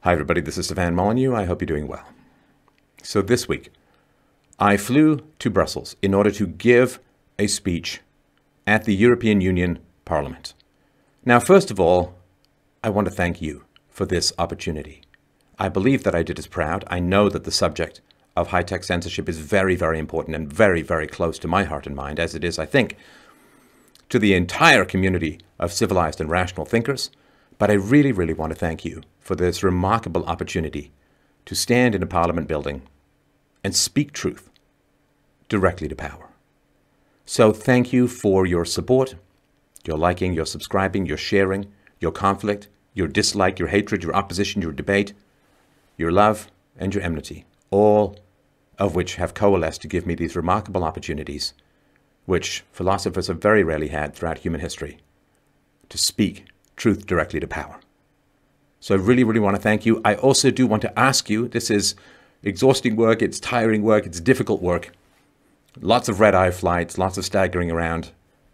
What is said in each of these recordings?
Hi everybody, this is Stefan Molyneux. I hope you're doing well. So this week, I flew to Brussels in order to give a speech at the European Union Parliament. Now, first of all, I want to thank you for this opportunity. I believe that I did as proud. I know that the subject of high-tech censorship is very, very important and very, very close to my heart and mind, as it is, I think, to the entire community of civilized and rational thinkers. But I really, really want to thank you for this remarkable opportunity to stand in a parliament building and speak truth directly to power. So thank you for your support, your liking, your subscribing, your sharing, your conflict, your dislike, your hatred, your opposition, your debate, your love, and your enmity, all of which have coalesced to give me these remarkable opportunities, which philosophers have very rarely had throughout human history, to speak truth directly to power. So I really, really want to thank you. I also do want to ask you, this is exhausting work, it's tiring work, it's difficult work. Lots of red-eye flights, lots of staggering around,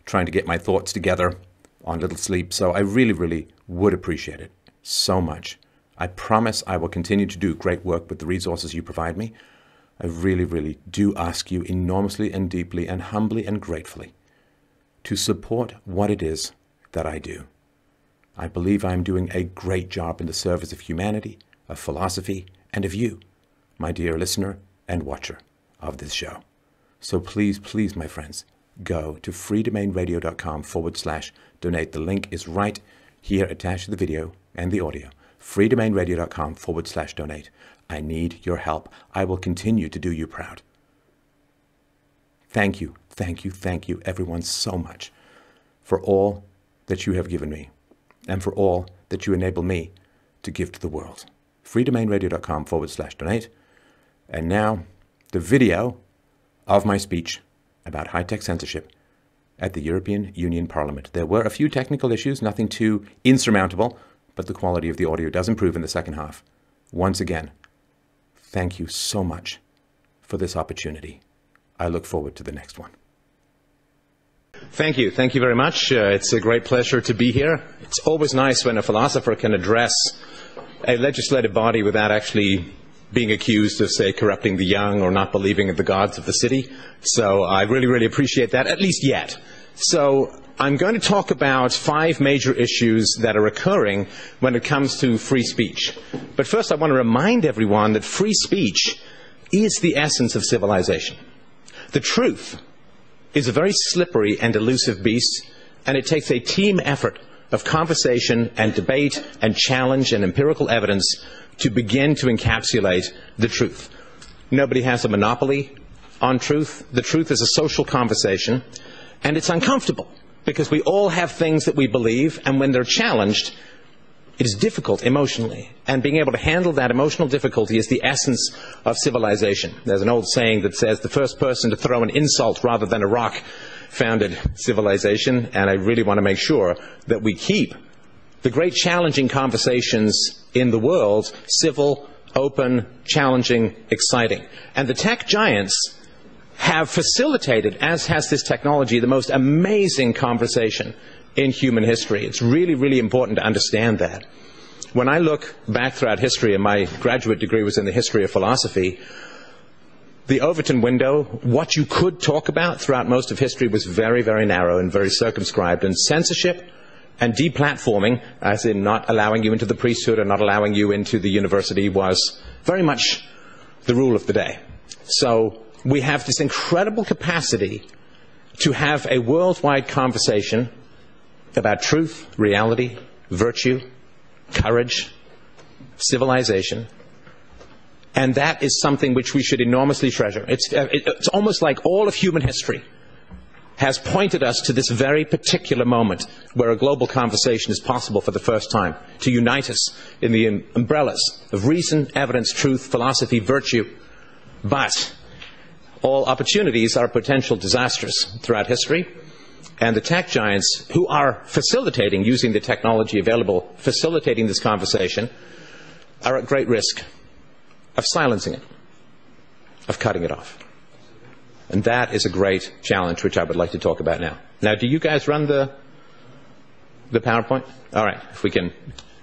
trying to get my thoughts together on little sleep. So I really, really would appreciate it so much. I promise I will continue to do great work with the resources you provide me. I really, really do ask you enormously and deeply and humbly and gratefully to support what it is that I do. I believe I am doing a great job in the service of humanity, of philosophy, and of you, my dear listener and watcher of this show. So please, please, my friends, go to freedomainradio.com/donate. The link is right here attached to the video and the audio. freedomainradio.com/donate. I need your help. I will continue to do you proud. Thank you, thank you, thank you, everyone, so much for all that you have given me and for all that you enable me to give to the world. freedomainradio.com/donate. And now, the video of my speech about high-tech censorship at the European Union Parliament. There were a few technical issues, nothing too insurmountable, but the quality of the audio does improve in the second half. Once again, thank you so much for this opportunity. I look forward to the next one. Thank you. Thank you very much. It's a great pleasure to be here. It's always nice when a philosopher can address a legislative body without actually being accused of, say, corrupting the young or not believing in the gods of the city. So I really, really appreciate that, at least yet. So I'm going to talk about 5 major issues that are occurring when it comes to free speech. But first I want to remind everyone that free speech is the essence of civilization. The truth is a very slippery and elusive beast, and it takes a team effort of conversation and debate and challenge and empirical evidence to begin to encapsulate the truth. Nobody has a monopoly on truth. The truth is a social conversation, and it's uncomfortable because we all have things that we believe, and when they're challenged, it is difficult emotionally. And being able to handle that emotional difficulty is the essence of civilization. There's an old saying that says the first person to throw an insult rather than a rock founded civilization, and I really want to make sure that we keep the great challenging conversations in the world civil, open, challenging, exciting. And the tech giants have facilitated, as has this technology, the most amazing conversation in human history. It's really, really important to understand that. When I look back throughout history, and my graduate degree was in the history of philosophy, the Overton window, what you could talk about throughout most of history was very, very narrow and very circumscribed. And censorship and deplatforming, as in not allowing you into the priesthood or not allowing you into the university, was very much the rule of the day. So we have this incredible capacity to have a worldwide conversation about truth, reality, virtue, courage, civilization. And that is something which we should enormously treasure. It's almost like all of human history has pointed us to this very particular moment where a global conversation is possible for the first time, to unite us in the umbrellas of reason, evidence, truth, philosophy, virtue. But all opportunities are potential disasters throughout history. And the tech giants who are facilitating, using the technology available, facilitating this conversation, are at great risk of silencing it, of cutting it off. And that is a great challenge, which I would like to talk about now. Now, do you guys run the PowerPoint? All right, if we can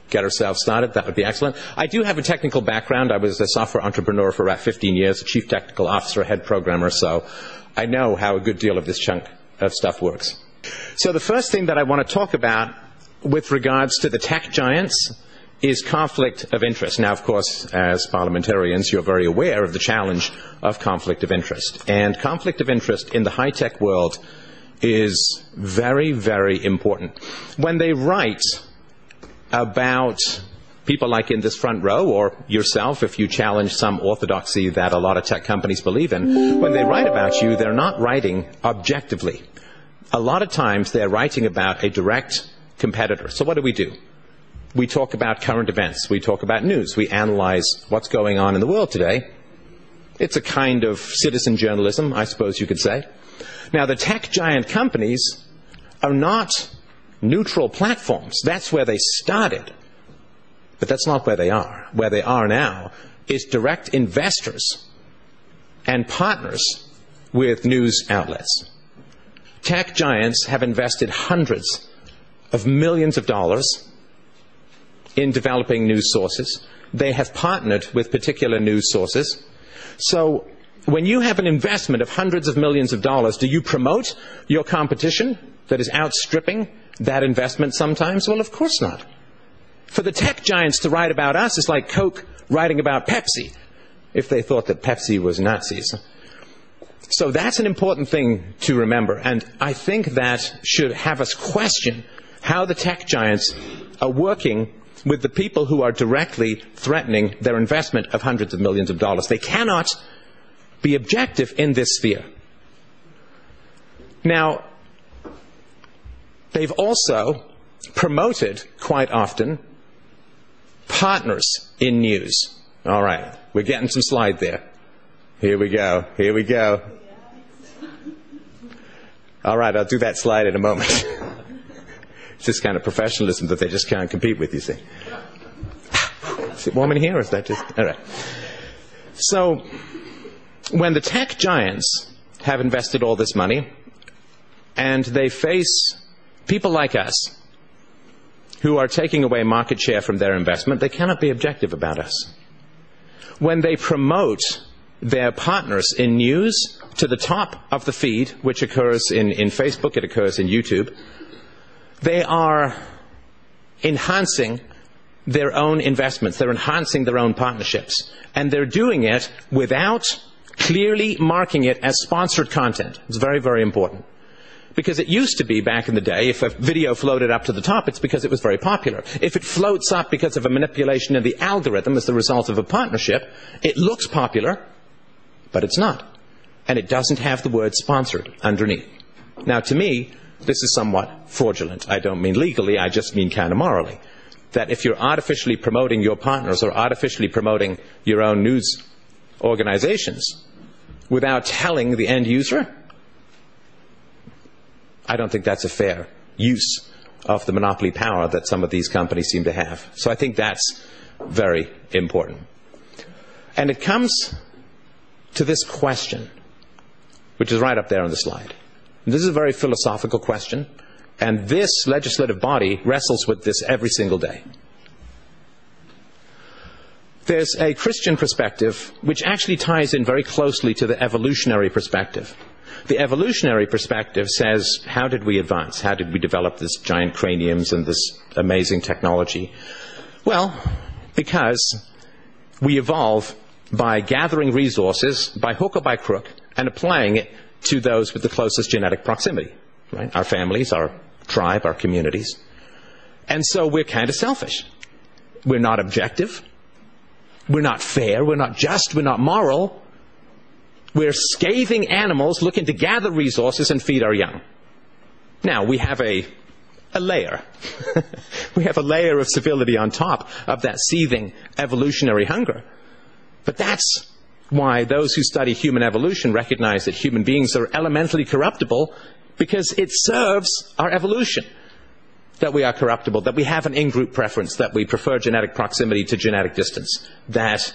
get ourselves started, that would be excellent. I do have a technical background. I was a software entrepreneur for about 15 years, a chief technical officer, head programmer, so I know how a good deal of this chunk of stuff works. So the first thing that I want to talk about with regards to the tech giants is conflict of interest. Now, of course, as parliamentarians, you're very aware of the challenge of conflict of interest. And conflict of interest in the high-tech world is very, very important. When they write about people like in this front row, or yourself if you challenge some orthodoxy that a lot of tech companies believe in, when they write about you, they're not writing objectively. A lot of times they're writing about a direct competitor. So what do? We talk about current events. We talk about news. We analyze what's going on in the world today. It's a kind of citizen journalism, I suppose you could say. Now, the tech giant companies are not neutral platforms. That's where they started. But that's not where they are. Where they are now is direct investors and partners with news outlets. Tech giants have invested hundreds of millions of dollars in developing news sources. They have partnered with particular news sources. So when you have an investment of hundreds of millions of dollars, do you promote your competition that is outstripping that investment sometimes? Well, of course not. For the tech giants to write about us is like Coke writing about Pepsi, if they thought that Pepsi was Nazis. So that's an important thing to remember, and I think that should have us question how the tech giants are working with the people who are directly threatening their investment of hundreds of millions of dollars. They cannot be objective in this sphere. Now, they've also promoted, quite often, partners in news. All right, we're getting some slide there. Here we go. Here we go. All right, I'll do that slide in a moment. It's this kind of professionalism that they just can't compete with, you see. Is it warm in here, or is that just... All right. So, when the tech giants have invested all this money, and they face people like us, who are taking away market share from their investment, they cannot be objective about us. When they promote their partners in news to the top of the feed, which occurs in Facebook, it occurs in YouTube, they are enhancing their own investments. They're enhancing their own partnerships. And they're doing it without clearly marking it as sponsored content. It's very, very important. Because it used to be, back in the day, if a video floated up to the top, it's because it was very popular. If it floats up because of a manipulation in the algorithm as the result of a partnership, it looks popular, but it's not. And it doesn't have the word sponsored underneath. Now, to me, this is somewhat fraudulent. I don't mean legally, I just mean kind of morally. That if you're artificially promoting your partners or artificially promoting your own news organizations without telling the end user, I don't think that's a fair use of the monopoly power that some of these companies seem to have. So I think that's very important. And it comes to this question, which is right up there on the slide. And this is a very philosophical question, and this legislative body wrestles with this every single day. There's a Christian perspective which actually ties in very closely to the evolutionary perspective. The evolutionary perspective says, how did we advance? How did we develop this giant craniums and this amazing technology? Well, because we evolve by gathering resources, by hook or by crook, and applying it to those with the closest genetic proximity, right? Our families, our tribe, our communities. And so we're kind of selfish. We're not objective. We're not fair. We're not just. We're not moral. We're scathing animals looking to gather resources and feed our young. Now, we have a layer. We have a layer of civility on top of that seething evolutionary hunger. But that's why those who study human evolution recognize that human beings are elementally corruptible, because it serves our evolution that we are corruptible, that we have an in-group preference, that we prefer genetic proximity to genetic distance, that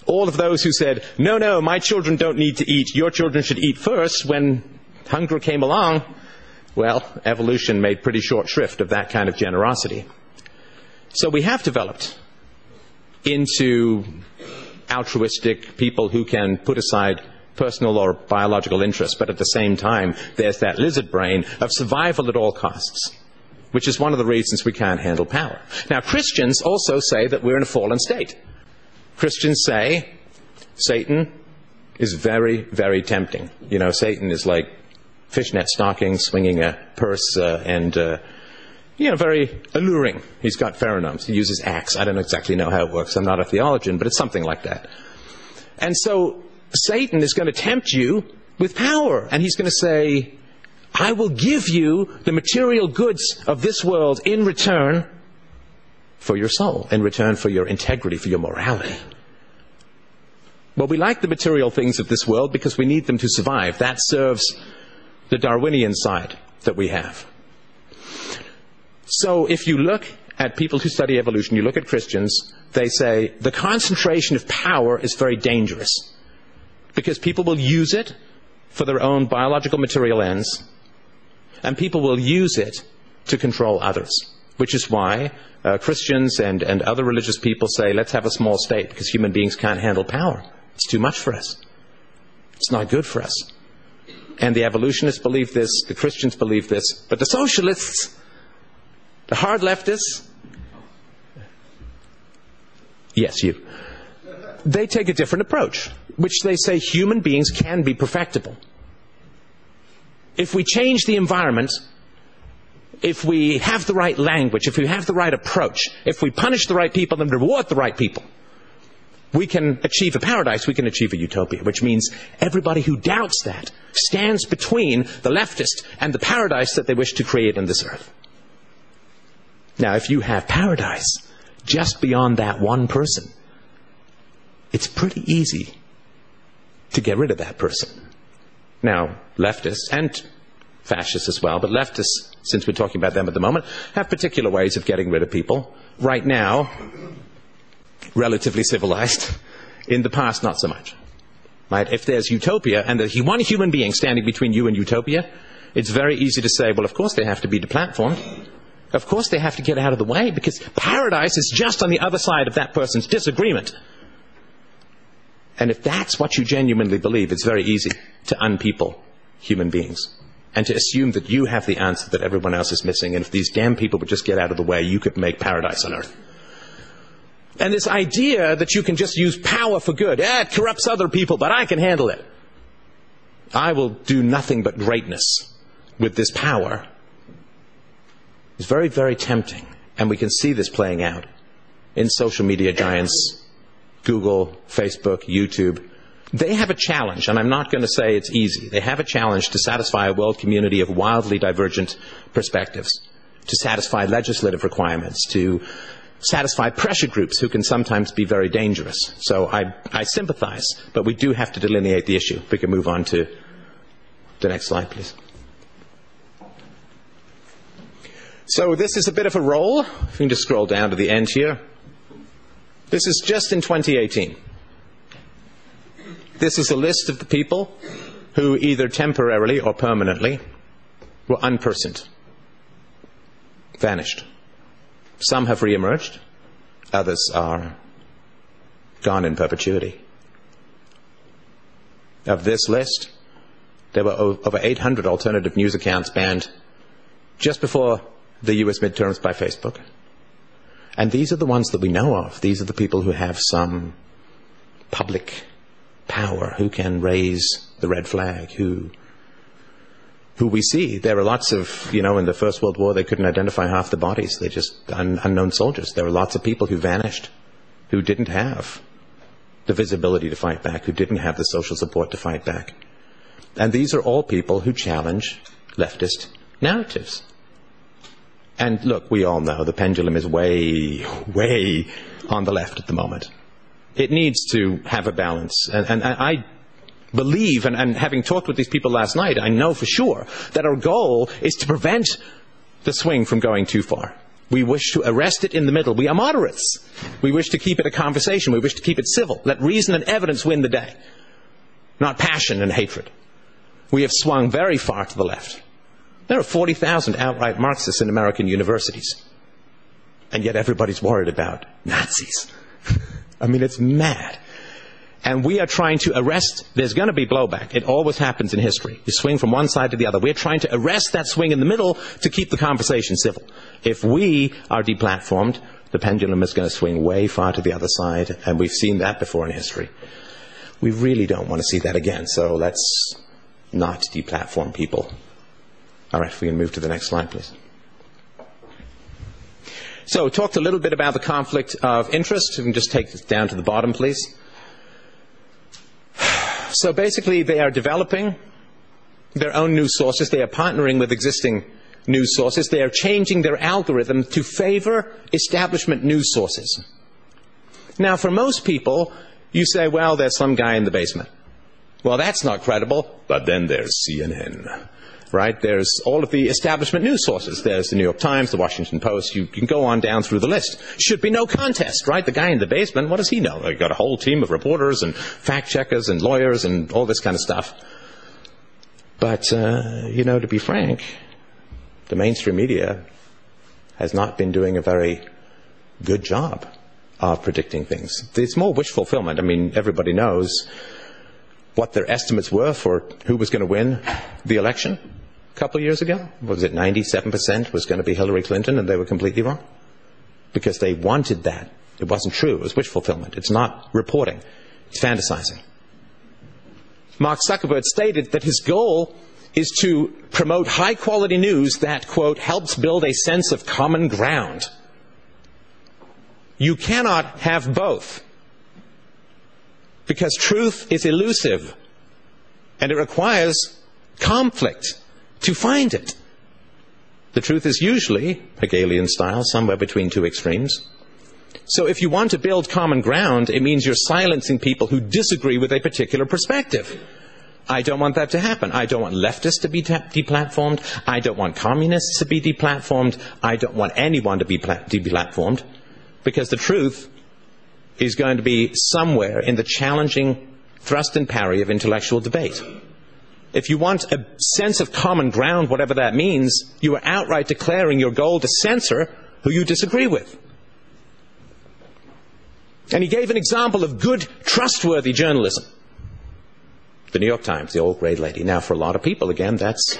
all of those who said, no, my children don't need to eat, your children should eat first, when hunger came along, well, evolution made pretty short shrift of that kind of generosity. So we have developed into altruistic people who can put aside personal or biological interests, but at the same time, there's that lizard brain of survival at all costs, which is one of the reasons we can't handle power. Now, Christians also say that we're in a fallen state. Christians say Satan is very, very tempting. You know, Satan is like fishnet stockings, swinging a purse, and very alluring. He's got pheromones. He uses axe. I don't exactly know how it works. I'm not a theologian, but it's something like that. And so Satan is going to tempt you with power. And he's going to say, I will give you the material goods of this world in return for your soul, in return for your integrity, for your morality. Well, we like the material things of this world because we need them to survive. That serves the Darwinian side that we have. So if you look at people who study evolution, you look at Christians, they say the concentration of power is very dangerous because people will use it for their own biological material ends, and people will use it to control others, which is why Christians and other religious people say, let's have a small state because human beings can't handle power. It's too much for us. It's not good for us. And the evolutionists believe this, the Christians believe this, but the socialists, the hard leftists, yes, you, they take a different approach, which they say human beings can be perfectible. If we change the environment, if we have the right language, if we have the right approach, if we punish the right people and reward the right people, we can achieve a paradise, we can achieve a utopia, which means everybody who doubts that stands between the leftist and the paradise that they wish to create on this earth. Now, if you have paradise just beyond that one person, it's pretty easy to get rid of that person. Now, leftists and fascists as well, but leftists, since we're talking about them at the moment, have particular ways of getting rid of people. Right now, relatively civilized. In the past, not so much. Right? If there's utopia and there's one human being standing between you and utopia, it's very easy to say, well, of course they have to be deplatformed. Of course they have to get out of the way because paradise is just on the other side of that person's disagreement. And if that's what you genuinely believe, it's very easy to unpeople human beings and to assume that you have the answer that everyone else is missing. And if these damn people would just get out of the way, you could make paradise on earth. And this idea that you can just use power for good, it corrupts other people, but I can handle it. I will do nothing but greatness with this power. It's very, very tempting. And we can see this playing out in social media giants, Google, Facebook, YouTube. They have a challenge, and I'm not going to say it's easy. They have a challenge to satisfy a world community of wildly divergent perspectives, to satisfy legislative requirements, to satisfy pressure groups who can sometimes be very dangerous. So I sympathize, but we do have to delineate the issue. If we can move on to the next slide, please. So this is a bit of a roll. If you can just scroll down to the end here. This is just in 2018. This is a list of the people who either temporarily or permanently were unpersoned, vanished. Some have re-emerged, others are gone in perpetuity. Of this list, there were over 800 alternative news accounts banned just before the US midterms by Facebook. And these are the ones that we know of. These are the people who have some public power, who can raise the red flag, who we see. There are lots of, in the First World War, they couldn't identify half the bodies. They're just unknown soldiers. There were lots of people who vanished, who didn't have the visibility to fight back, who didn't have the social support to fight back. And these are all people who challenge leftist narratives. And look, we all know the pendulum is way, way on the left at the moment. It needs to have a balance. And I believe, and having talked with these people last night, I know for sure that our goal is to prevent the swing from going too far. We wish to arrest it in the middle. We are moderates. We wish to keep it a conversation. We wish to keep it civil. Let reason and evidence win the day, not passion and hatred. We have swung very far to the left. There are 40,000 outright Marxists in American universities. And yet everybody's worried about Nazis. I mean, it's mad. And we are trying to arrest, there's going to be blowback. It always happens in history. You swing from one side to the other. We're trying to arrest that swing in the middle to keep the conversation civil. If we are deplatformed, the pendulum is going to swing way far to the other side, and we've seen that before in history. We really don't want to see that again, so let's not deplatform people. All right, if we can move to the next slide, please. So, talked a little bit about the conflict of interest. We can just take this down to the bottom, please. So basically, they are developing their own news sources. They are partnering with existing news sources. They are changing their algorithm to favor establishment news sources. Now, for most people, you say, well, there's some guy in the basement. Well, that's not credible. But then there's CNN. Right? There's all of the establishment news sources. There's the New York Times, the Washington Post. You can go on down through the list. Should be no contest, right? The guy in the basement, what does he know? They've got a whole team of reporters and fact-checkers and lawyers and all this kind of stuff. But, to be frank, the mainstream media has not been doing a very good job of predicting things. It's more wish fulfillment. I mean, everybody knows what their estimates were for who was going to win the election a couple of years ago. Was it 97% was going to be Hillary Clinton, and they were completely wrong? Because they wanted that. It wasn't true. It was wish fulfillment. It's not reporting. It's fantasizing. Mark Zuckerberg stated that his goal is to promote high-quality news that, quote, helps build a sense of common ground. You cannot have both. Because truth is elusive, and it requires conflict to find it. The truth is usually, Hegelian style, somewhere between two extremes. So if you want to build common ground, it means you're silencing people who disagree with a particular perspective. I don't want that to happen. I don't want leftists to be deplatformed. I don't want communists to be deplatformed. I don't want anyone to be deplatformed, because the truth is going to be somewhere in the challenging thrust and parry of intellectual debate. If you want a sense of common ground, whatever that means, you are outright declaring your goal to censor who you disagree with. And he gave an example of good, trustworthy journalism. The New York Times, the old grey lady. Now, for a lot of people, again, that's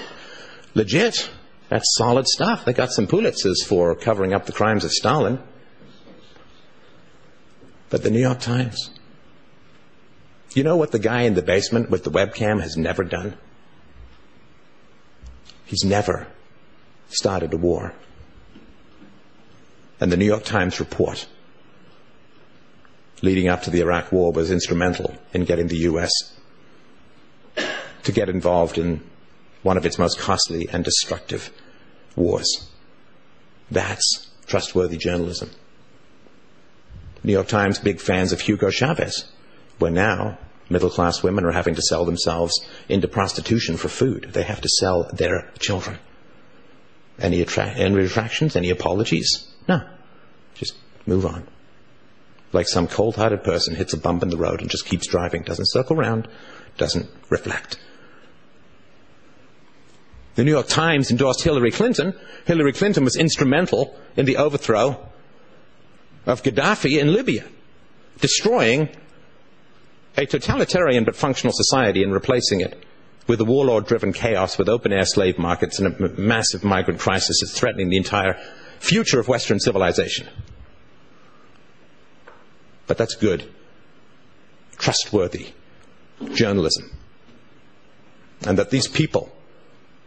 legit. That's solid stuff. They got some Pulitzers for covering up the crimes of Stalin. But the New York Times, you know what the guy in the basement with the webcam has never done? He's never started a war. And the New York Times report leading up to the Iraq War was instrumental in getting the U.S. to get involved in one of its most costly and destructive wars. That's trustworthy journalism. New York Times, big fans of Hugo Chavez, where now middle-class women are having to sell themselves into prostitution for food. They have to sell their children. Any retractions? Any apologies? No. Just move on. Like some cold-hearted person hits a bump in the road and just keeps driving, doesn't circle around, doesn't reflect. The New York Times endorsed Hillary Clinton. Hillary Clinton was instrumental in the overthrow of Gaddafi in Libya, destroying a totalitarian but functional society and replacing it with a warlord-driven chaos with open-air slave markets and a massive migrant crisis that's threatening the entire future of Western civilization. But that's good, trustworthy journalism. And that these people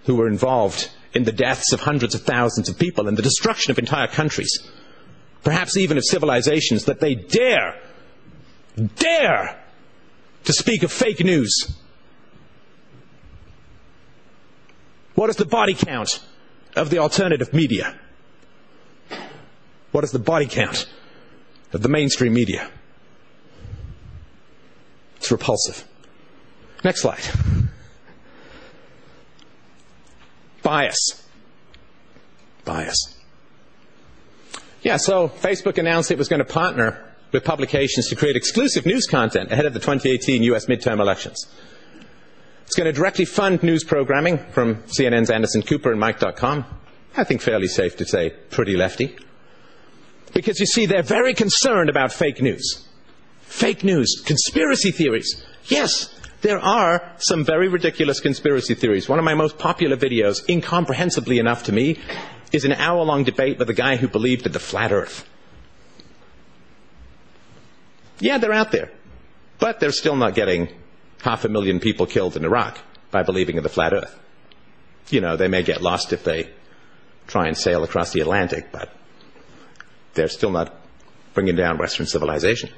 who were involved in the deaths of hundreds of thousands of people and the destruction of entire countries, perhaps even of civilizations, that they dare to speak of fake news. What is the body count of the alternative media? What is the body count of the mainstream media? It's repulsive. Next slide. Bias. Yeah, so Facebook announced it was going to partner with publications to create exclusive news content ahead of the 2018 U.S. midterm elections. It's going to directly fund news programming from CNN's Anderson Cooper and Mike.com. I think fairly safe to say pretty lefty. Because you see, they're very concerned about fake news. Fake news, conspiracy theories. Yes, there are some very ridiculous conspiracy theories. One of my most popular videos, incomprehensibly enough to me, is an hour-long debate with a guy who believed in the flat earth. Yeah, they're out there. But they're still not getting 500,000 people killed in Iraq by believing in the flat earth. You know, they may get lost if they try and sail across the Atlantic, but they're still not bringing down Western civilization.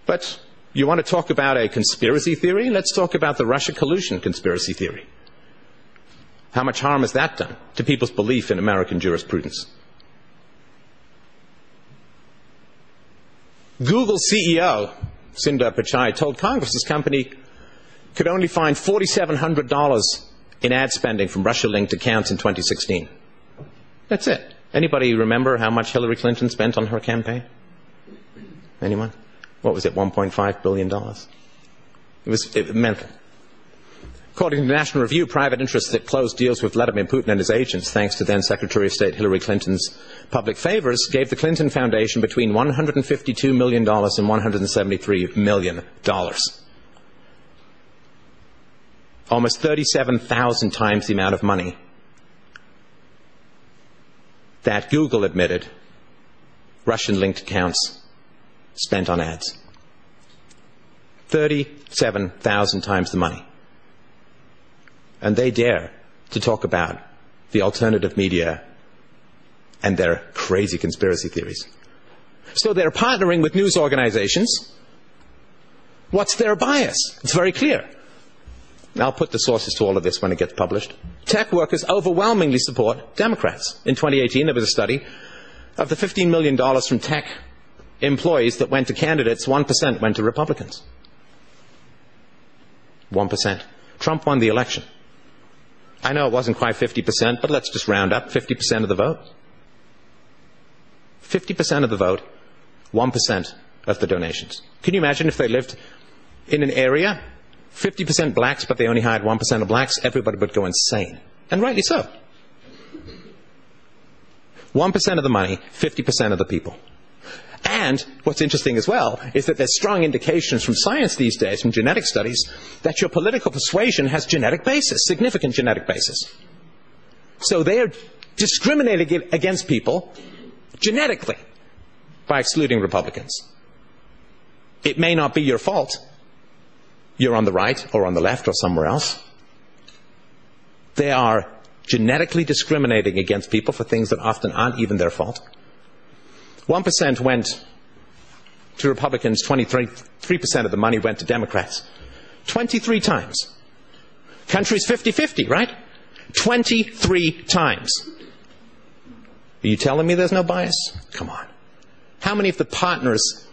But you want to talk about a conspiracy theory? Let's talk about the Russia collusion conspiracy theory. How much harm has that done to people's belief in American jurisprudence? Google's CEO, Sundar Pichai, told Congress his company could only find $4,700 in ad spending from Russia-linked accounts in 2016. That's it. Anybody remember how much Hillary Clinton spent on her campaign? Anyone? What was it, $1.5 billion? It was mental. According to the National Review, private interests that closed deals with Vladimir Putin and his agents, thanks to then Secretary of State Hillary Clinton's public favors, gave the Clinton Foundation between $152 million and $173 million. Almost 37,000 times the amount of money that Google admitted Russian-linked accounts spent on ads. 37,000 times the money. And they dare to talk about the alternative media and their crazy conspiracy theories. So they're partnering with news organizations. What's their bias? It's very clear. I'll put the sources to all of this when it gets published. Tech workers overwhelmingly support Democrats. In 2018, there was a study of the $15 million from tech employees that went to candidates, 1% went to Republicans. 1%. Trump won the election. I know it wasn't quite 50%, but let's just round up 50% of the vote. 50% of the vote, 1% of the donations. Can you imagine if they lived in an area, 50% blacks, but they only hired 1% of blacks? Everybody would go insane. And rightly so. 1% of the money, 50% of the people. And what's interesting as well is that there's strong indications from science these days, from genetic studies, that your political persuasion has genetic basis, significant genetic basis. So they are discriminating against people genetically by excluding Republicans. It may not be your fault. You're on the right or on the left or somewhere else. They are genetically discriminating against people for things that often aren't even their fault. 1% went to Republicans, 23% of the money went to Democrats. 23 times. Country's 50-50, right? 23 times. Are you telling me there's no bias? Come on. How many of the partners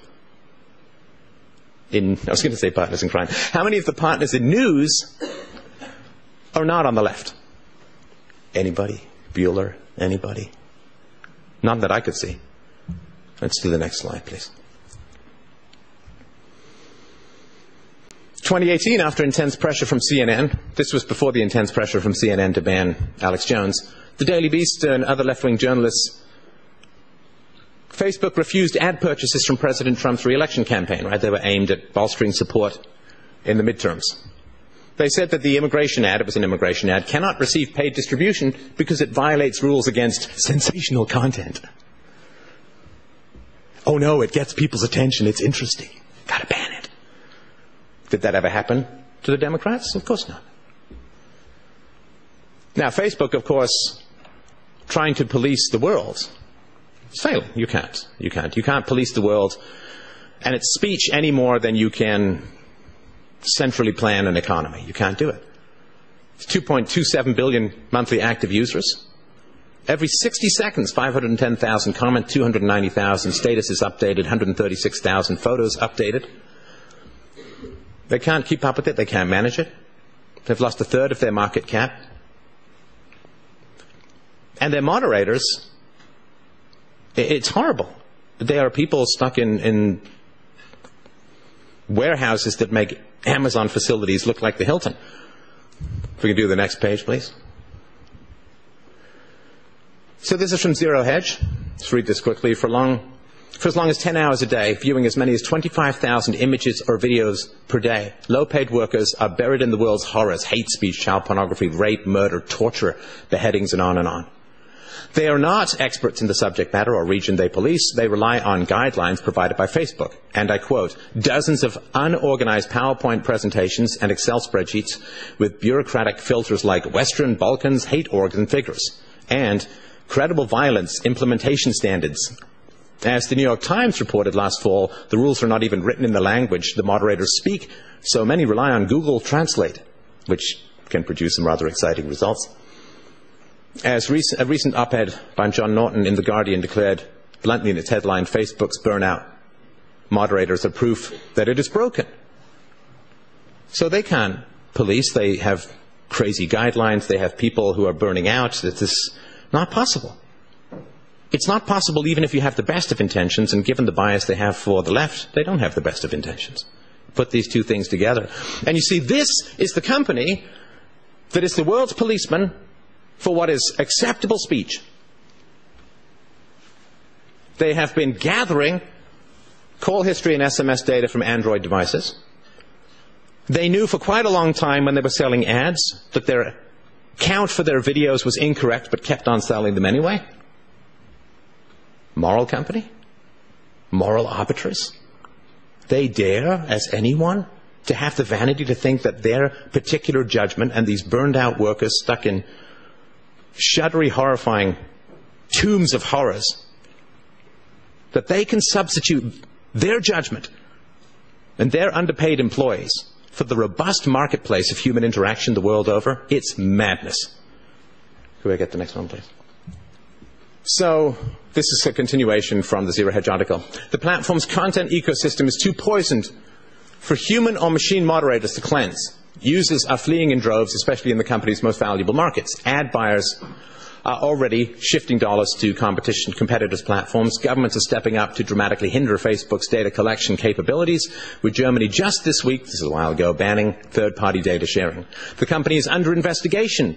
in, I was going to say partners in crime, how many of the partners in news are not on the left? Anybody? Bueller? Anybody? None that I could see. Let's do the next slide, please. 2018, after intense pressure from CNN, this was before the intense pressure from CNN to ban Alex Jones, the Daily Beast and other left-wing journalists, Facebook refused ad purchases from President Trump's re-election campaign, right? They were aimed at bolstering support in the midterms. They said that the immigration ad, it was an immigration ad, cannot receive paid distribution because it violates rules against sensational content. Oh no, it gets people's attention, it's interesting. Gotta ban it. Did that ever happen to the Democrats? Of course not. Now, Facebook, of course, trying to police the world, it's failing. You can't. You can't police the world and its speech any more than you can centrally plan an economy. You can't do it. It's 2.27 billion monthly active users. Every 60 seconds, 510,000 comment, 290,000 statuses updated, 136,000 photos updated. They can't keep up with it. They can't manage it. They've lost a third of their market cap. And their moderators, it's horrible. They are people stuck in warehouses that make Amazon facilities look like the Hilton. If we can do the next page, please. So this is from Zero Hedge. Let's read this quickly. For as long as 10 hours a day, viewing as many as 25,000 images or videos per day, low-paid workers are buried in the world's horrors: hate speech, child pornography, rape, murder, torture, beheadings, and on and on. They are not experts in the subject matter or region they police. They rely on guidelines provided by Facebook. And I quote, dozens of unorganized PowerPoint presentations and Excel spreadsheets with bureaucratic filters like Western Balkans hate organ figures and credible violence implementation standards. As the New York Times reported last fall, the rules are not even written in the language the moderators speak, so many rely on Google Translate, which can produce some rather exciting results. As a recent op-ed by John Norton in The Guardian declared bluntly in its headline, Facebook's burnout moderators are proof that it is broken. So they can't police. They have crazy guidelines. They have people who are burning out. It is not possible. It's not possible even if you have the best of intentions, and given the bias they have for the left, they don't have the best of intentions. Put these two things together. And you see, this is the company that is the world's policeman for what is acceptable speech. They have been gathering call history and SMS data from Android devices. They knew for quite a long time when they were selling ads that their count for their videos was incorrect, but kept on selling them anyway. Moral company? Moral arbiters? They dare, as anyone, to have the vanity to think that their particular judgment and these burned out workers stuck in shuddery, horrifying tombs of horrors, that they can substitute their judgment and their underpaid employees for the robust marketplace of human interaction the world over. It's madness. Could we get the next one, please? So, this is a continuation from the Zero Hedge article. The platform's content ecosystem is too poisoned for human or machine moderators to cleanse. Users are fleeing in droves, especially in the company's most valuable markets. Ad buyers are already shifting dollars to competitors' platforms. Governments are stepping up to dramatically hinder Facebook's data collection capabilities, with Germany just this week, this is a while ago, banning third-party data sharing. The company is under investigation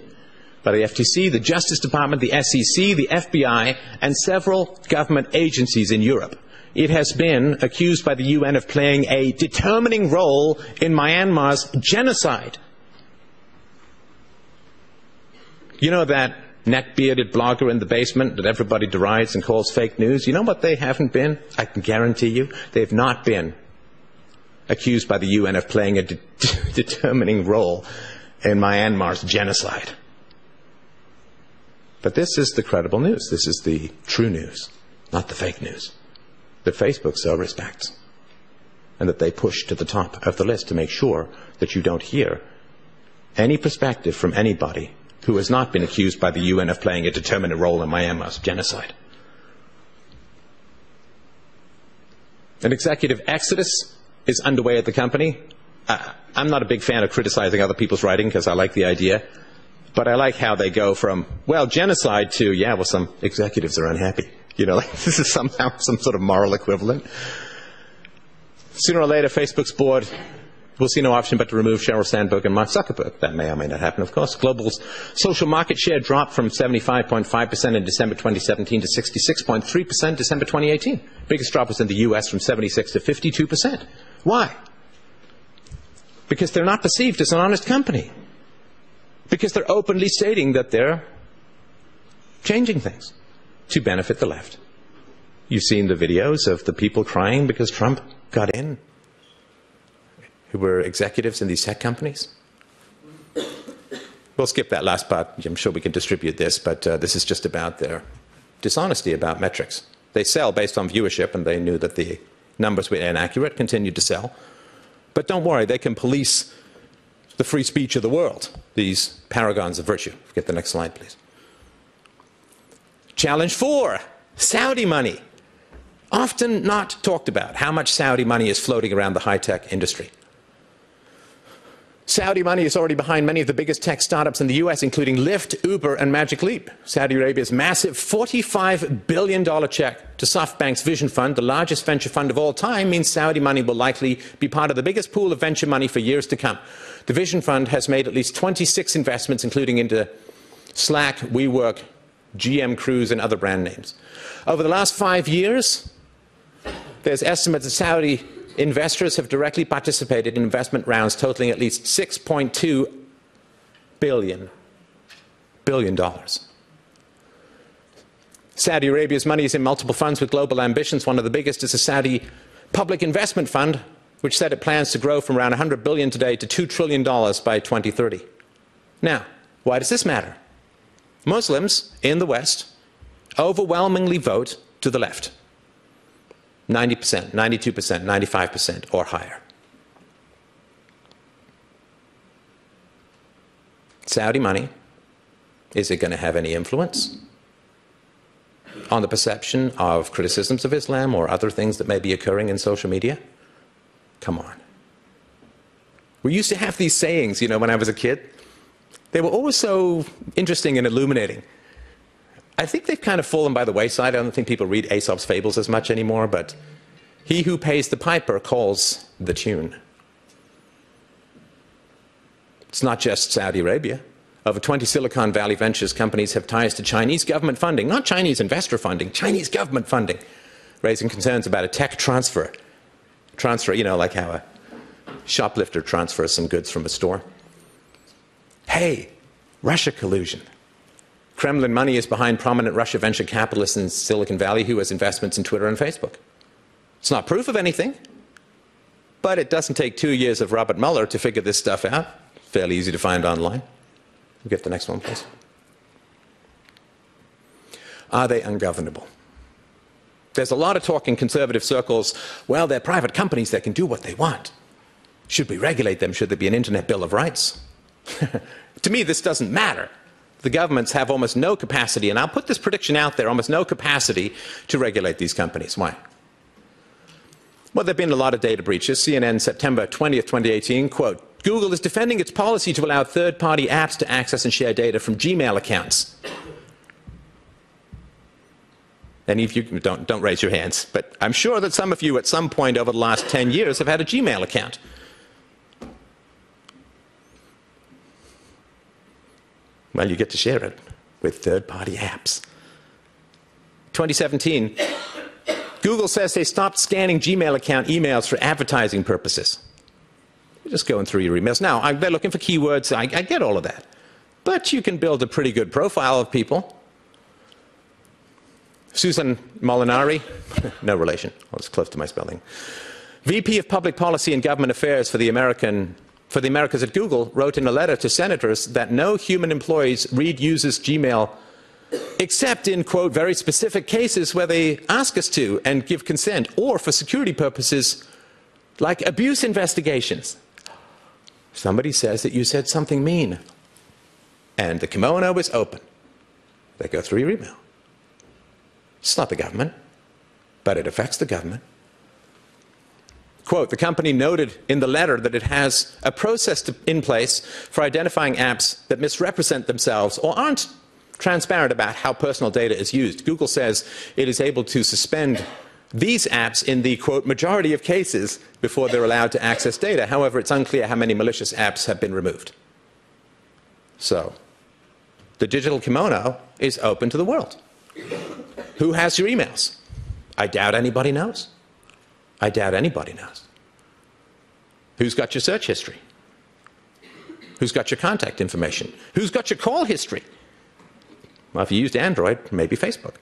by the FTC, the Justice Department, the SEC, the FBI, and several government agencies in Europe. It has been accused by the UN of playing a determining role in Myanmar's genocide. You know that neck-bearded blogger in the basement that everybody derides and calls fake news? You know what they haven't been? I can guarantee you. They've not been accused by the UN of playing a determining role in Myanmar's genocide. But this is the credible news. This is the true news, not the fake news, that Facebook so respects, and that they push to the top of the list to make sure that you don't hear any perspective from anybody who has not been accused by the UN of playing a determinant role in Myanmar's genocide. An executive exodus is underway at the company. I'm not a big fan of criticizing other people's writing because I like the idea, but I like how they go from, well, genocide to, yeah, well, some executives are unhappy. You know, like this is somehow some sort of moral equivalent. Sooner or later, Facebook's board will see no option but to remove Sheryl Sandberg and Mark Zuckerberg. That may or may not happen, of course. Global's social market share dropped from 75.5% in December 2017 to 66.3% December 2018. Biggest drop was in the US from 76 to 52%. Why? Because they're not perceived as an honest company. Because they're openly stating that they're changing things to benefit the left. You've seen the videos of the people crying because Trump got in, who were executives in these tech companies. We'll skip that last part. I'm sure we can distribute this, but this is just about their dishonesty about metrics. They sell based on viewership, and they knew that the numbers were inaccurate, continued to sell. But don't worry, they can police the free speech of the world, these paragons of virtue. Get the next slide, please. Challenge 4, Saudi money. Often not talked about, how much Saudi money is floating around the high-tech industry. Saudi money is already behind many of the biggest tech startups in the US, including Lyft, Uber, and Magic Leap. Saudi Arabia's massive $45 billion check to SoftBank's Vision Fund, the largest venture fund of all time, means Saudi money will likely be part of the biggest pool of venture money for years to come. The Vision Fund has made at least 26 investments, including into Slack, WeWork, GM Cruise, and other brand names. Over the last 5 years, there's estimates that Saudi investors have directly participated in investment rounds totaling at least $6.2 billion. Saudi Arabia's money is in multiple funds with global ambitions. One of the biggest is the Saudi Public Investment Fund, which said it plans to grow from around $100 billion today to $2 trillion by 2030. Now, why does this matter? Muslims in the West overwhelmingly vote to the left. 90%, 92%, 95% or higher. Saudi money, is it going to have any influence on the perception of criticisms of Islam or other things that may be occurring in social media? Come on. We used to have these sayings, when I was a kid. They were always so interesting and illuminating. I think they've kind of fallen by the wayside. I don't think people read Aesop's fables as much anymore, but he who pays the piper calls the tune. It's not just Saudi Arabia. Over 20 Silicon Valley Ventures companies have ties to Chinese government funding, not Chinese investor funding, Chinese government funding, raising concerns about a tech transfer. Like how a shoplifter transfers some goods from a store. Hey, Russia collusion. Kremlin money is behind prominent Russia venture capitalists in Silicon Valley who has investments in Twitter and Facebook. It's not proof of anything, but it doesn't take 2 years of Robert Mueller to figure this stuff out. Fairly easy to find online. We'll get the next one, please. Are they ungovernable? There's a lot of talk in conservative circles. Well, they're private companies that can do what they want. Should we regulate them? Should there be an Internet Bill of Rights? To me, this doesn't matter. The governments have almost no capacity, and I'll put this prediction out there, almost no capacity to regulate these companies. Why? Well, there have been a lot of data breaches. CNN, September 20th, 2018, quote, Google is defending its policy to allow third-party apps to access and share data from Gmail accounts. Any of you, don't raise your hands, but I'm sure that some of you at some point over the last 10 years have had a Gmail account. Well, you get to share it with third-party apps. 2017, Google says they stopped scanning Gmail account emails for advertising purposes. You're just going through your emails. Now, they're looking for keywords. I get all of that. But you can build a pretty good profile of people. Susan Molinari, no relation. I was close to my spelling. VP of Public Policy and Government Affairs for the Americas at Google, wrote in a letter to senators that no human employees read users' Gmail except in, quote, very specific cases where they ask us to and give consent, or for security purposes like abuse investigations. Somebody says that you said something mean, and the kimono is open. They go through your email. It's not the government, but it affects the government. Quote, the company noted in the letter that it has a process in place for identifying apps that misrepresent themselves or aren't transparent about how personal data is used. Google says it is able to suspend these apps in the, quote, majority of cases before they're allowed to access data. However, it's unclear how many malicious apps have been removed. So, the digital kimono is open to the world. Who has your emails? I doubt anybody knows. I doubt anybody knows. Who's got your search history? Who's got your contact information? Who's got your call history? Well, if you used Android, maybe Facebook.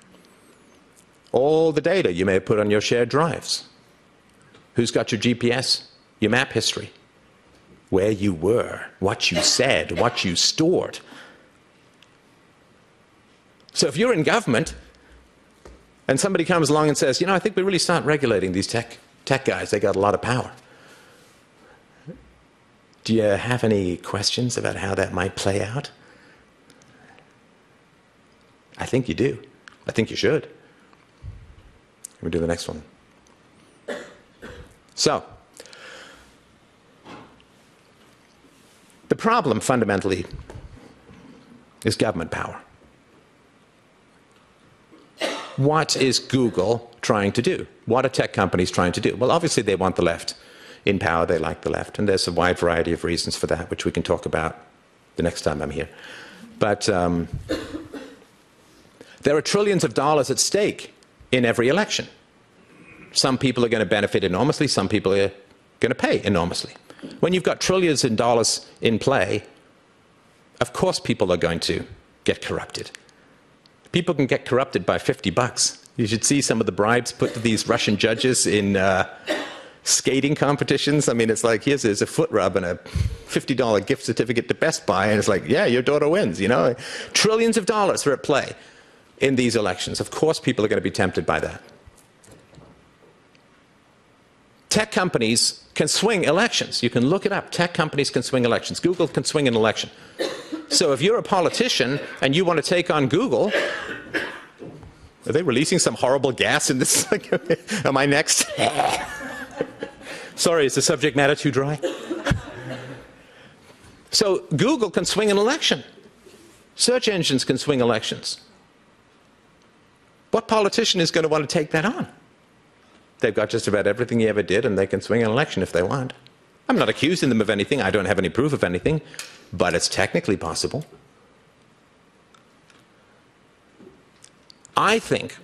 All the data you may have put on your shared drives. Who's got your GPS, your map history? Where you were, what you said, what you stored. So if you're in government and somebody comes along and says, I think we really start regulating these tech guys, they got a lot of power. Do you have any questions about how that might play out? I think you do. I think you should. We'll do the next one. So, the problem fundamentally is government power. What is Google trying to do? What are tech companies trying to do? Well, obviously they want the left in power. They like the left. And there's a wide variety of reasons for that, which we can talk about the next time I'm here. But There are trillions of dollars at stake in every election. Some people are going to benefit enormously, some people are going to pay enormously. When you've got trillions of dollars in play, of course people are going to get corrupted. People can get corrupted by $50. You should see some of the bribes put to these Russian judges in skating competitions. I mean, it's like, here's a foot rub and a $50 gift certificate to Best Buy, and it's like, yeah, your daughter wins, you know. Trillions of dollars are at play in these elections. Of course people are going to be tempted by that. Tech companies can swing elections. You can look it up. Tech companies can swing elections. Google can swing an election. So if you're a politician and you want to take on Google, are they releasing some horrible gas in this? Am I next? Sorry, is the subject matter too dry? So Google can swing an election. Search engines can swing elections. What politician is going to want to take that on? They've got just about everything he ever did, and they can swing an election if they want. I'm not accusing them of anything. I don't have any proof of anything, but it's technically possible. I think,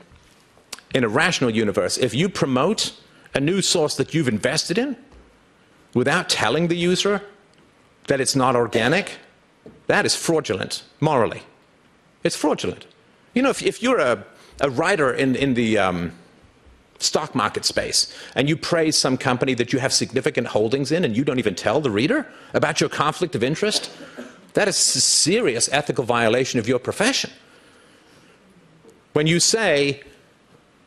in a rational universe, if you promote a news source that you've invested in without telling the user that it's not organic, that is fraudulent, morally. It's fraudulent. You know, if you're a writer in the stock market space and you praise some company that you have significant holdings in and you don't even tell the reader about your conflict of interest, that is a serious ethical violation of your profession. When you say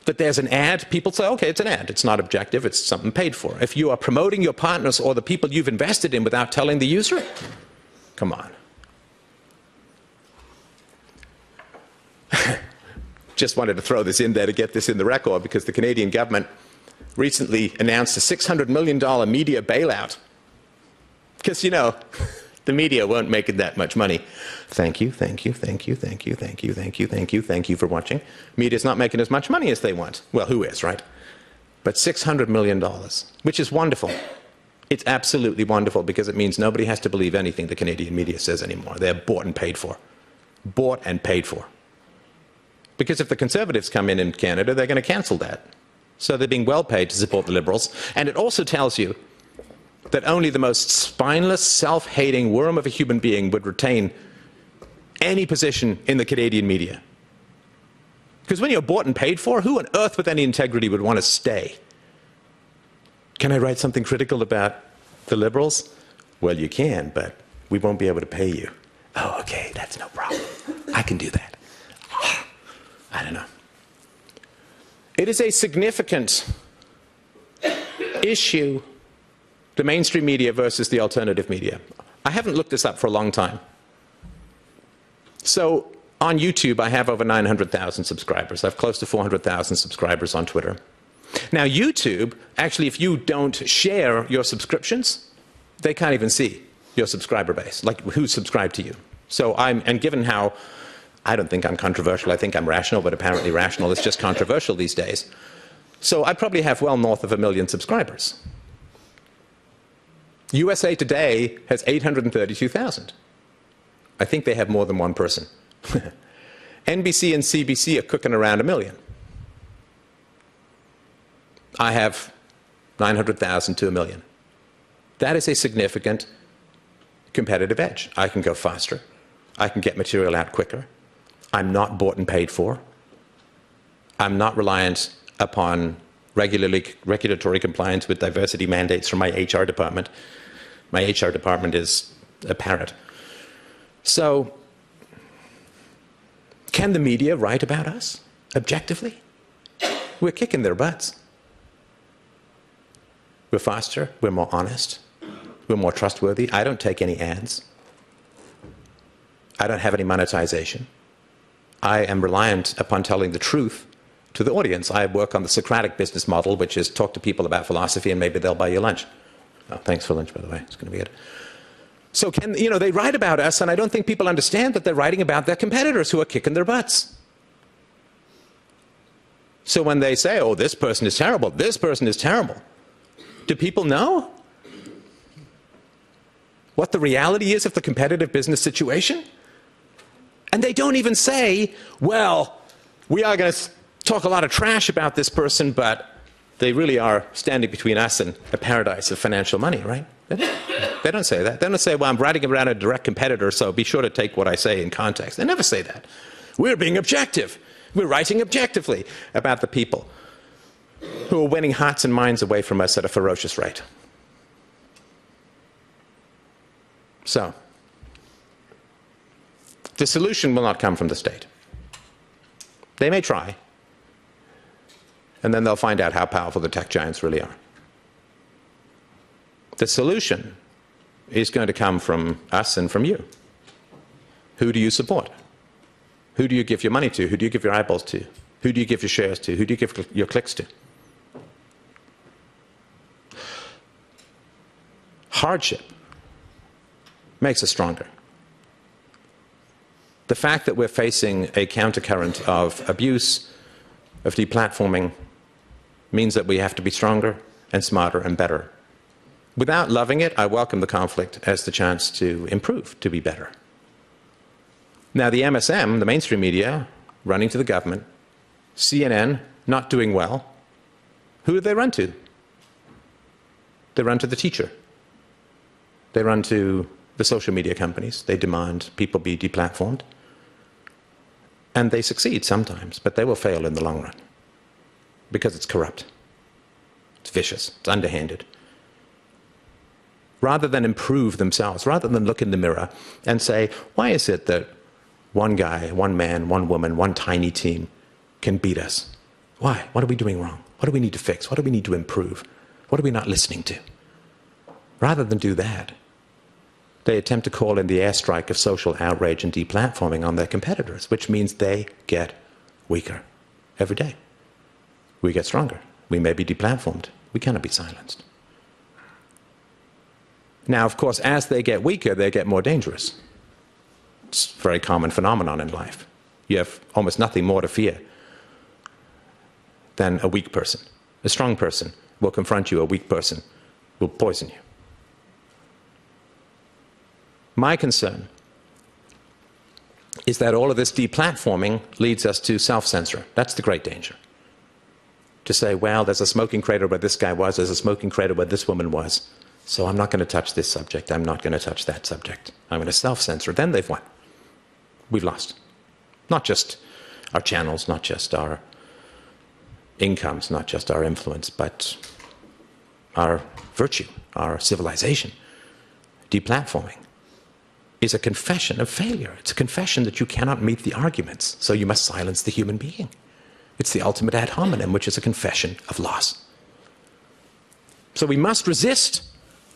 that there's an ad, people say, okay, it's an ad. It's not objective. It's something paid for. If you are promoting your partners or the people you've invested in without telling the user, come on. Just wanted to throw this in there to get this in the record, because the Canadian government recently announced a $600 million media bailout. Because, you know, the media won't make it that much money. Thank you, thank you, thank you, thank you, thank you, thank you, thank you, thank you for watching. Media's not making as much money as they want. Well, who is, right? But $600 million, which is wonderful. It's absolutely wonderful, because it means nobody has to believe anything the Canadian media says anymore. They're bought and paid for. Bought and paid for. Because if the Conservatives come in Canada, they're going to cancel that. So they're being well paid to support the Liberals. And it also tells you that only the most spineless, self-hating worm of a human being would retain any position in the Canadian media. Because when you're bought and paid for, who on earth with any integrity would want to stay? Can I write something critical about the Liberals? Well, you can, but we won't be able to pay you. Oh, okay, that's no problem. I can do that. I don't know. It is a significant issue, the mainstream media versus the alternative media. I haven't looked this up for a long time. So on YouTube, I have over 900,000 subscribers. I have close to 400,000 subscribers on Twitter. Now, YouTube, actually, if you don't share your subscriptions, they can't even see your subscriber base, like who's subscribed to you. So and given how, I don't think I'm controversial, I think I'm rational, but apparently rational is just controversial these days. So I probably have well north of 1 million subscribers. USA Today has 832,000. I think they have more than one person. NBC and CBC are cooking around 1 million. I have 900,000 to 1 million. That is a significant competitive edge. I can go faster. I can get material out quicker. I'm not bought and paid for. I'm not reliant upon regulatory compliance with diversity mandates from my HR department. My HR department is a parrot. So, can the media write about us objectively? We're kicking their butts. We're faster, we're more honest, we're more trustworthy. I don't take any ads. I don't have any monetization. I am reliant upon telling the truth to the audience. I work on the Socratic business model, which is talk to people about philosophy and maybe they'll buy you lunch. Oh, thanks for lunch, by the way. It's going to be good. So they write about us, and I don't think people understand that they're writing about their competitors who are kicking their butts. So when they say, oh, this person is terrible, this person is terrible, do people know what the reality is of the competitive business situation? And they don't even say, well, we are going to talk a lot of trash about this person, but they really are standing between us and a paradise of financial money, right? They don't say that. They don't say, well, I'm writing about a direct competitor, so be sure to take what I say in context. They never say that. We're being objective. We're writing objectively about the people who are winning hearts and minds away from us at a ferocious rate. So, the solution will not come from the state. They may try, and then they'll find out how powerful the tech giants really are. The solution is going to come from us and from you. Who do you support? Who do you give your money to? Who do you give your eyeballs to? Who do you give your shares to? Who do you give your clicks to? Hardship makes us stronger. The fact that we're facing a countercurrent of abuse, of deplatforming, means that we have to be stronger and smarter and better. Without loving it, I welcome the conflict as the chance to improve, to be better. Now, the MSM, the mainstream media, running to the government, CNN, not doing well, who do they run to? They run to the teacher. They run to the social media companies. They demand people be deplatformed. And they succeed sometimes, but they will fail in the long run because it's corrupt. It's vicious. It's underhanded. Rather than improve themselves, rather than look in the mirror and say, why is it that one guy, one man, one woman, one tiny team can beat us? Why? What are we doing wrong? What do we need to fix? What do we need to improve? What are we not listening to? Rather than do that, they attempt to call in the airstrike of social outrage and deplatforming on their competitors, which means they get weaker every day. We get stronger. We may be deplatformed. We cannot be silenced. Now, of course, as they get weaker, they get more dangerous. It's a very common phenomenon in life. You have almost nothing more to fear than a weak person. A strong person will confront you. A weak person will poison you. My concern is that all of this deplatforming leads us to self-censor. That's the great danger. To say, well, there's a smoking crater where this guy was, there's a smoking crater where this woman was, so I'm not going to touch this subject, I'm not going to touch that subject. I'm going to self-censor. Then they've won. We've lost. Not just our channels, not just our incomes, not just our influence, but our virtue, our civilization. Deplatforming is a confession of failure. It's a confession that you cannot meet the arguments, so you must silence the human being. It's the ultimate ad hominem, which is a confession of loss. So we must resist.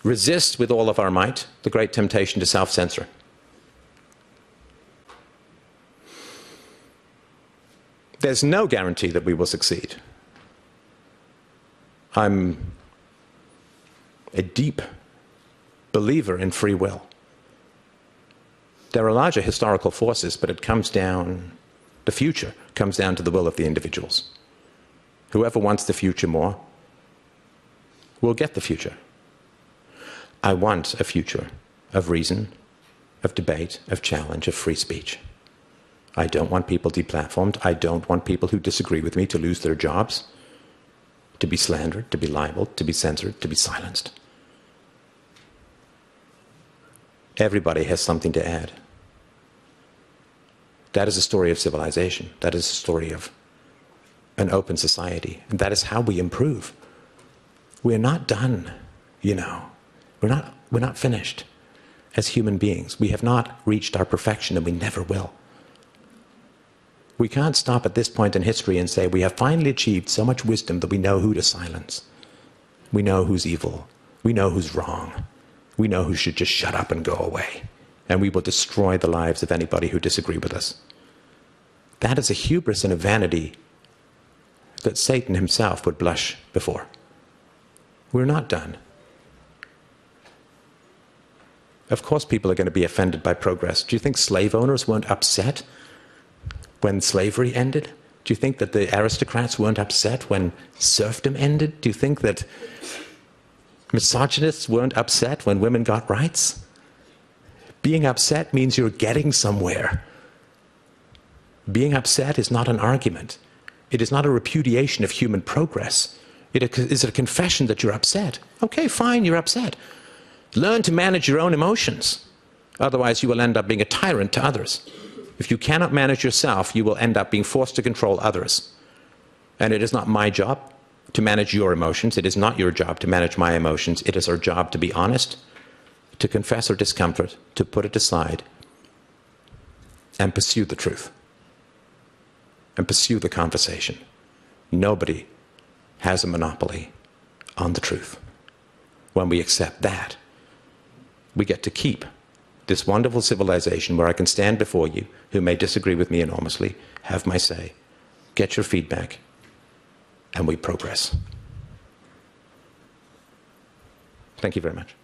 Resist with all of our might the great temptation to self-censor. There's no guarantee that we will succeed. I'm a deep believer in free will. There are larger historical forces, but it comes down, the future comes down to the will of the individuals. Whoever wants the future more will get the future. I want a future of reason, of debate, of challenge, of free speech. I don't want people deplatformed. I don't want people who disagree with me to lose their jobs, to be slandered, to be libeled, to be censored, to be silenced. Everybody has something to add. That is a story of civilization. That is a story of an open society. And that is how we improve. We're not done, you know. We're not finished as human beings. We have not reached our perfection, and we never will. We can't stop at this point in history and say we have finally achieved so much wisdom that we know who to silence. We know who's evil. We know who's wrong. We know who should just shut up and go away. And we will destroy the lives of anybody who disagree with us. That is a hubris and a vanity that Satan himself would blush before. We're not done. Of course people are going to be offended by progress. Do you think slave owners weren't upset when slavery ended? Do you think that the aristocrats weren't upset when serfdom ended? Do you think that misogynists weren't upset when women got rights? Being upset means you're getting somewhere. Being upset is not an argument. It is not a repudiation of human progress. It is a confession that you're upset. Okay, fine, you're upset. Learn to manage your own emotions. Otherwise, you will end up being a tyrant to others. If you cannot manage yourself, you will end up being forced to control others. And it is not my job to manage your emotions. It is not your job to manage my emotions. It is our job to be honest, to confess our discomfort, to put it aside, and pursue the truth. And pursue the conversation. Nobody has a monopoly on the truth. When we accept that, we get to keep this wonderful civilization where I can stand before you, who may disagree with me enormously, have my say, get your feedback, and we progress. Thank you very much.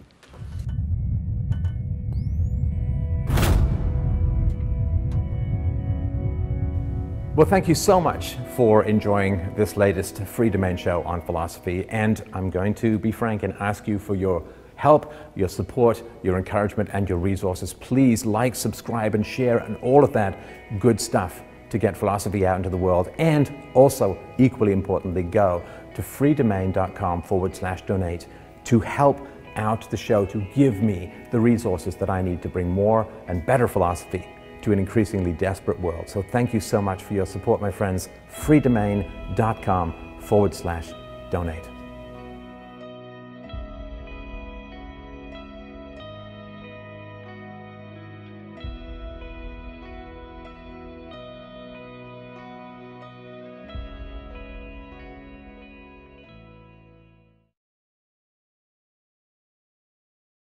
Well, thank you so much for enjoying this latest Free Domain show on philosophy. And I'm going to be frank and ask you for your help, your support, your encouragement, and your resources. Please like, subscribe, and share, and all of that good stuff to get philosophy out into the world. And also, equally importantly, go to freedomain.com/donate to help out the show, to give me the resources that I need to bring more and better philosophy to an increasingly desperate world. So thank you so much for your support, my friends. freedomain.com/donate.